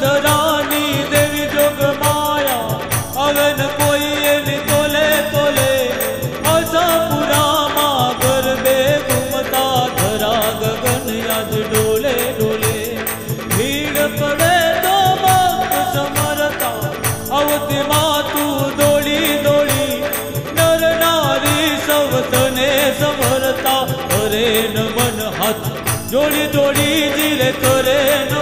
धरानी देवी जोग माया अवे न कोई एनी तोले तोले आशापुरा मां गरबे घूमता धरा गगन आज डोले डोले भीड़ पड़े तो भक्त समरता अवती मां तू दौड़ी दौड़ी नर नारी सब तने समरता करे न मन हाथ जोड़ी जोड़ी जीरे करे न